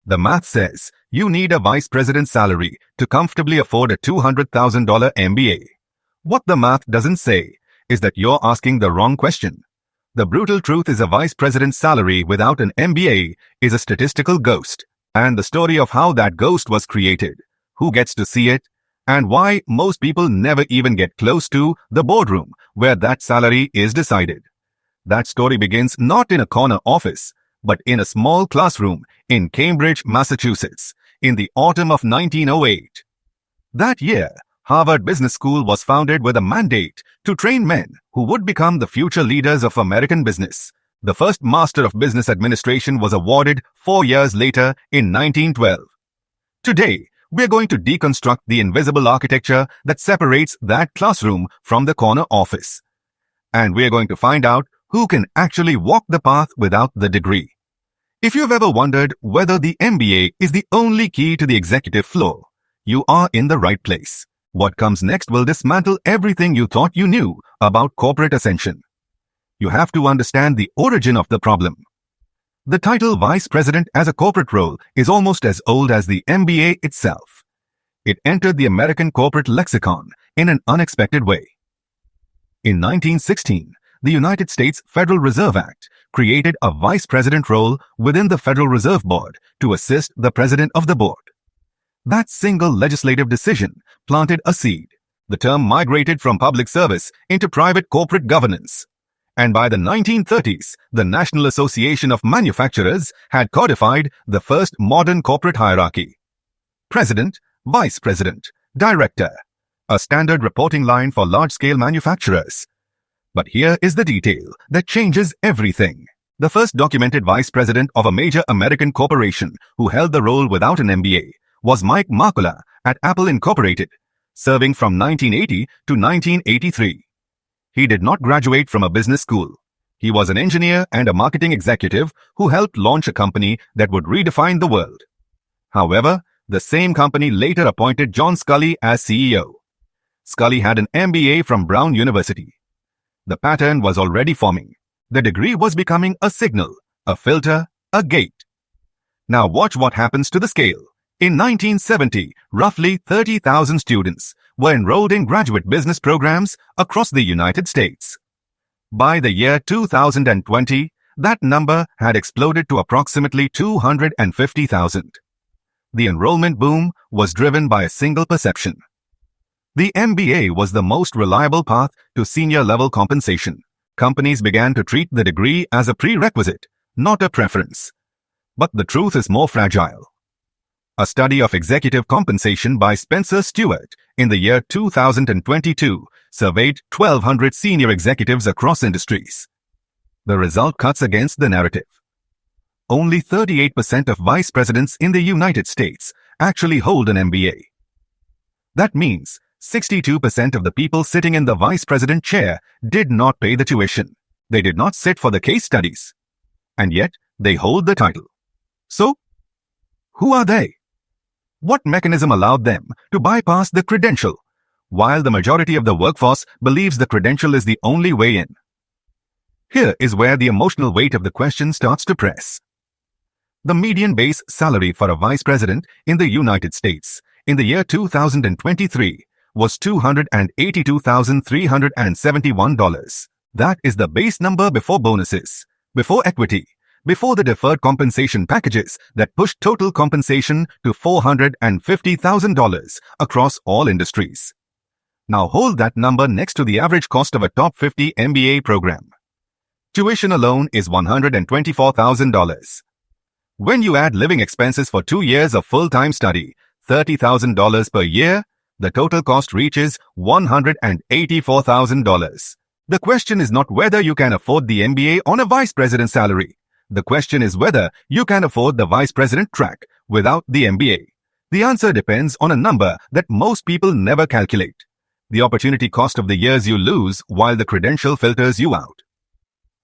The math says you need a vice president's salary to comfortably afford a $200,000 MBA. What the math doesn't say is that you're asking the wrong question. The brutal truth is a vice president's salary without an MBA is a statistical ghost, and the story of how that ghost was created, who gets to see it, and why most people never even get close to the boardroom where that salary is decided. That story begins not in a corner office, but in a small classroom in Cambridge, Massachusetts, in the autumn of 1908. That year, Harvard Business School was founded with a mandate to train men who would become the future leaders of American business. The first Master of Business Administration was awarded 4 years later in 1912. Today, we're going to deconstruct the invisible architecture that separates that classroom from the corner office. And we're going to find out who can actually walk the path without the degree. If you've ever wondered whether the MBA is the only key to the executive floor, you are in the right place. What comes next will dismantle everything you thought you knew about corporate ascension. You have to understand the origin of the problem. The title Vice President as a corporate role is almost as old as the MBA itself. It entered the American corporate lexicon in an unexpected way. In 1916, the United States Federal Reserve Act created a vice president role within the Federal Reserve Board to assist the president of the board. That single legislative decision planted a seed. The term migrated from public service into private corporate governance. And by the 1930s, the National Association of Manufacturers had codified the first modern corporate hierarchy. President, Vice President, Director, a standard reporting line for large-scale manufacturers. But here is the detail that changes everything. The first documented vice president of a major American corporation who held the role without an MBA was Mike Marcola at Apple Incorporated, serving from 1980 to 1983. He did not graduate from a business school. He was an engineer and a marketing executive who helped launch a company that would redefine the world. However, the same company later appointed John Sculley as CEO. Sculley had an MBA from Brown University. The pattern was already forming. The degree was becoming a signal, a filter, a gate. Now watch what happens to the scale. In 1970, roughly 30,000 students were enrolled in graduate business programs across the United States. By the year 2020, that number had exploded to approximately 250,000. The enrollment boom was driven by a single perception. The MBA was the most reliable path to senior-level compensation. Companies began to treat the degree as a prerequisite, not a preference. But the truth is more fragile. A study of executive compensation by Spencer Stewart in the year 2022 surveyed 1,200 senior executives across industries. The result cuts against the narrative. Only 38% of vice presidents in the United States actually hold an MBA. That means 62% of the people sitting in the vice president chair did not pay the tuition. They did not sit for the case studies. And yet, they hold the title. So, who are they? What mechanism allowed them to bypass the credential, while the majority of the workforce believes the credential is the only way in? Here is where the emotional weight of the question starts to press. The median base salary for a vice president in the United States in the year 2023 was $282,371. That is the base number before bonuses, before equity, before the deferred compensation packages that pushed total compensation to $450,000 across all industries. Now hold that number next to the average cost of a top 50 MBA program. Tuition alone is $124,000. When you add living expenses for 2 years of full-time study, $30,000 per year, the total cost reaches $184,000. The question is not whether you can afford the MBA on a vice president's salary. The question is whether you can afford the vice president track without the MBA. The answer depends on a number that most people never calculate. The opportunity cost of the years you lose while the credential filters you out.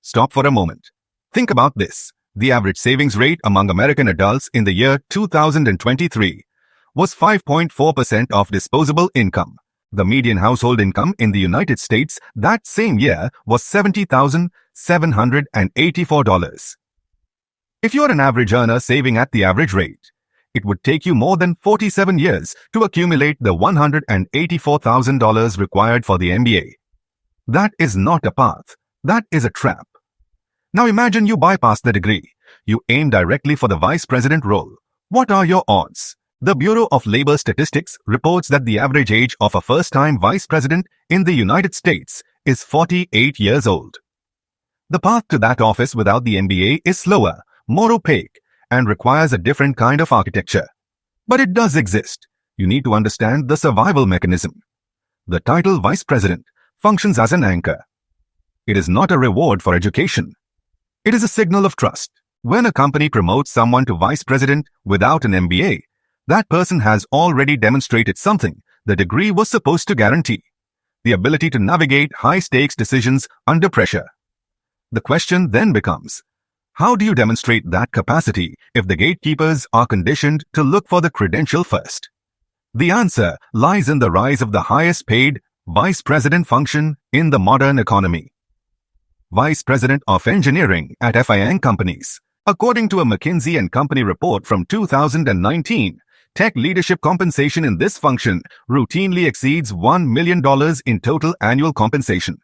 Stop for a moment. Think about this. The average savings rate among American adults in the year 2023 was 5.4% of disposable income. The median household income in the United States that same year was $70,784. If you're an average earner saving at the average rate, it would take you more than 47 years to accumulate the $184,000 required for the MBA. That is not a path. That is a trap. Now imagine you bypass the degree. You aim directly for the vice president role. What are your odds? The Bureau of Labor Statistics reports that the average age of a first-time vice president in the United States is 48 years old. The path to that office without the MBA is slower, more opaque, and requires a different kind of architecture. But it does exist. You need to understand the survival mechanism. The title vice president functions as an anchor. It is not a reward for education. It is a signal of trust. When a company promotes someone to vice president without an MBA, that person has already demonstrated something the degree was supposed to guarantee: the ability to navigate high-stakes decisions under pressure. The question then becomes, how do you demonstrate that capacity if the gatekeepers are conditioned to look for the credential first? The answer lies in the rise of the highest-paid vice president function in the modern economy. Vice President of Engineering at FIN companies. According to a McKinsey & Company report from 2019, tech leadership compensation in this function routinely exceeds $1 million in total annual compensation.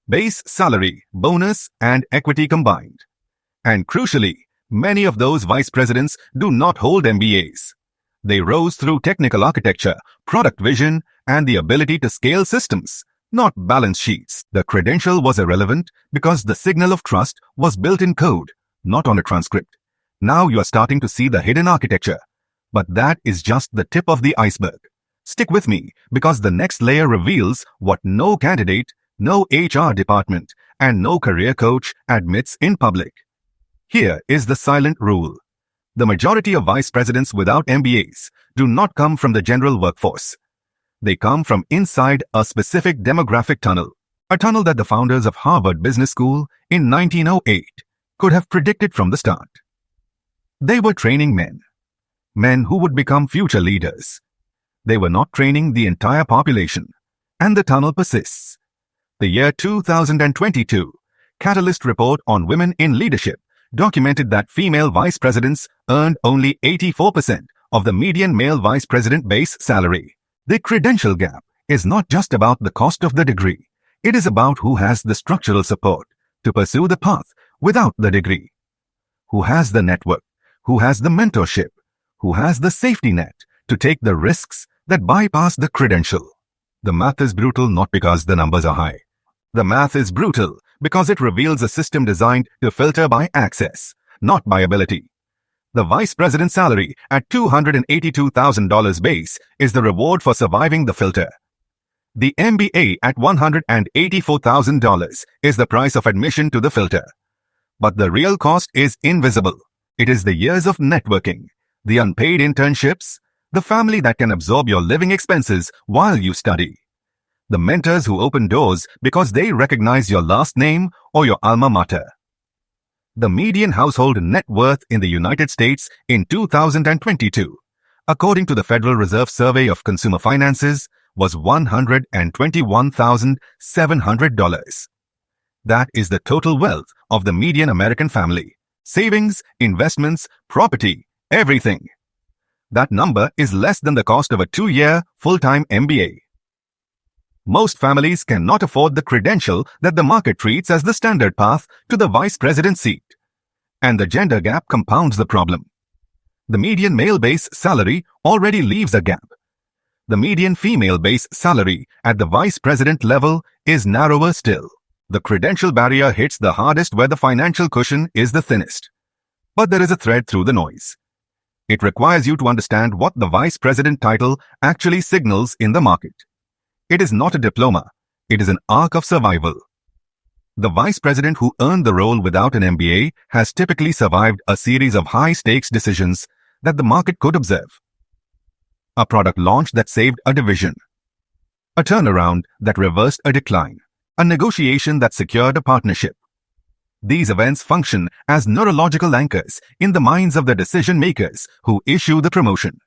Base salary, bonus, and equity combined. And crucially, many of those vice presidents do not hold MBAs. They rose through technical architecture, product vision, and the ability to scale systems, not balance sheets. The credential was irrelevant because the signal of trust was built in code, not on a transcript. Now you are starting to see the hidden architecture. But that is just the tip of the iceberg. Stick with me because the next layer reveals what no candidate, no HR department, and no career coach admits in public. Here is the silent rule. The majority of vice presidents without MBAs do not come from the general workforce. They come from inside a specific demographic tunnel, a tunnel that the founders of Harvard Business School in 1908 could have predicted from the start. They were training men who would become future leaders. They were not training the entire population, and the tunnel persists. The year 2022 Catalyst report on women in leadership documented that female vice presidents earned only 84% of the median male vice president base salary. The credential gap is not just about the cost of the degree. It is about who has the structural support to pursue the path without the degree. Who has the network, who has the mentorship, who has the safety net to take the risks that bypass the credential. The math is brutal not because the numbers are high. The math is brutal because it reveals a system designed to filter by access, not by ability. The vice president's salary at $282,000 base is the reward for surviving the filter. The MBA at $184,000 is the price of admission to the filter. But the real cost is invisible. It is the years of networking, the unpaid internships, the family that can absorb your living expenses while you study, the mentors who open doors because they recognize your last name or your alma mater. The median household net worth in the United States in 2022, according to the Federal Reserve Survey of Consumer Finances, was $121,700. That is the total wealth of the median American family. Savings, investments, property, everything. That number is less than the cost of a 2-year full-time MBA. Most families cannot afford the credential that the market treats as the standard path to the vice president seat. And the gender gap compounds the problem. The median male base salary already leaves a gap. The median female base salary at the vice president level is narrower still. The credential barrier hits the hardest where the financial cushion is the thinnest. But there is a thread through the noise. It requires you to understand what the vice president title actually signals in the market. It is not a diploma. It is an arc of survival. The vice president who earned the role without an MBA has typically survived a series of high-stakes decisions that the market could observe. A product launch that saved a division. A turnaround that reversed a decline. A negotiation that secured a partnership. These events function as neurological anchors in the minds of the decision-makers who issue the promotion.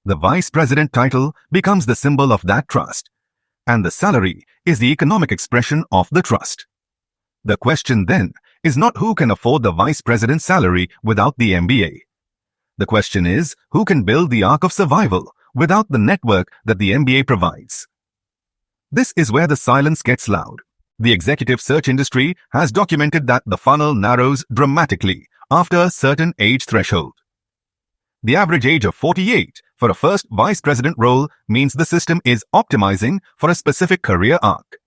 The vice president title becomes the symbol of that trust, and the salary is the economic expression of the trust. The question then is not who can afford the vice president's salary without the MBA. The question is, who can build the arc of survival without the network that the MBA provides? This is where the silence gets loud. The executive search industry has documented that the funnel narrows dramatically after a certain age threshold. The average age of 48 for a first vice president role means the system is optimizing for a specific career arc.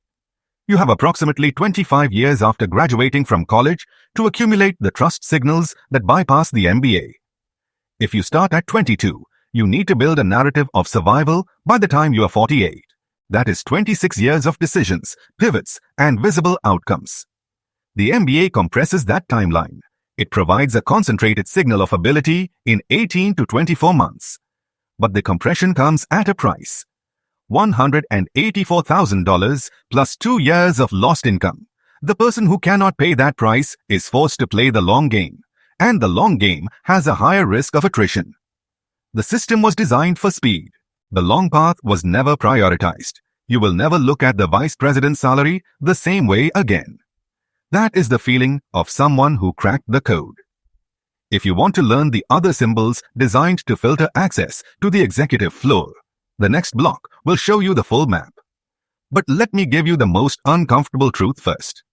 You have approximately 25 years after graduating from college to accumulate the trust signals that bypass the MBA. If you start at 22, you need to build a narrative of survival by the time you are 48. That is 26 years of decisions, pivots, and visible outcomes. The MBA compresses that timeline. It provides a concentrated signal of ability in 18 to 24 months. But the compression comes at a price. $184,000 plus 2 years of lost income. The person who cannot pay that price is forced to play the long game. And the long game has a higher risk of attrition. The system was designed for speed. The long path was never prioritized. You will never look at the vice president's salary the same way again. That is the feeling of someone who cracked the code. If you want to learn the other symbols designed to filter access to the executive floor, the next block will show you the full map. But let me give you the most uncomfortable truth first.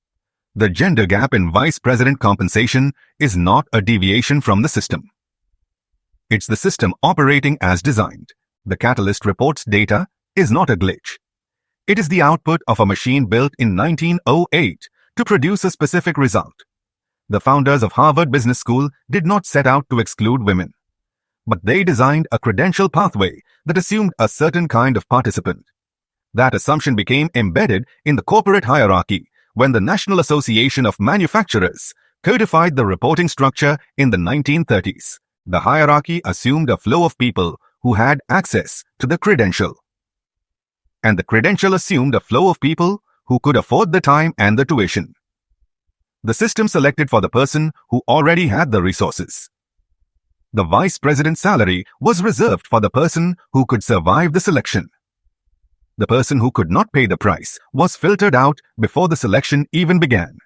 The gender gap in vice president compensation is not a deviation from the system. It's the system operating as designed. The Catalyst report's data is not a glitch. It is the output of a machine built in 1908 to produce a specific result. The founders of Harvard Business School did not set out to exclude women, but they designed a credential pathway that assumed a certain kind of participant. That assumption became embedded in the corporate hierarchy when the National Association of Manufacturers codified the reporting structure in the 1930s. The hierarchy assumed a flow of people who had access to the credential. And the credential assumed a flow of people who could afford the time and the tuition. The system selected for the person who already had the resources. The vice president's salary was reserved for the person who could survive the selection. The person who could not pay the price was filtered out before the selection even began.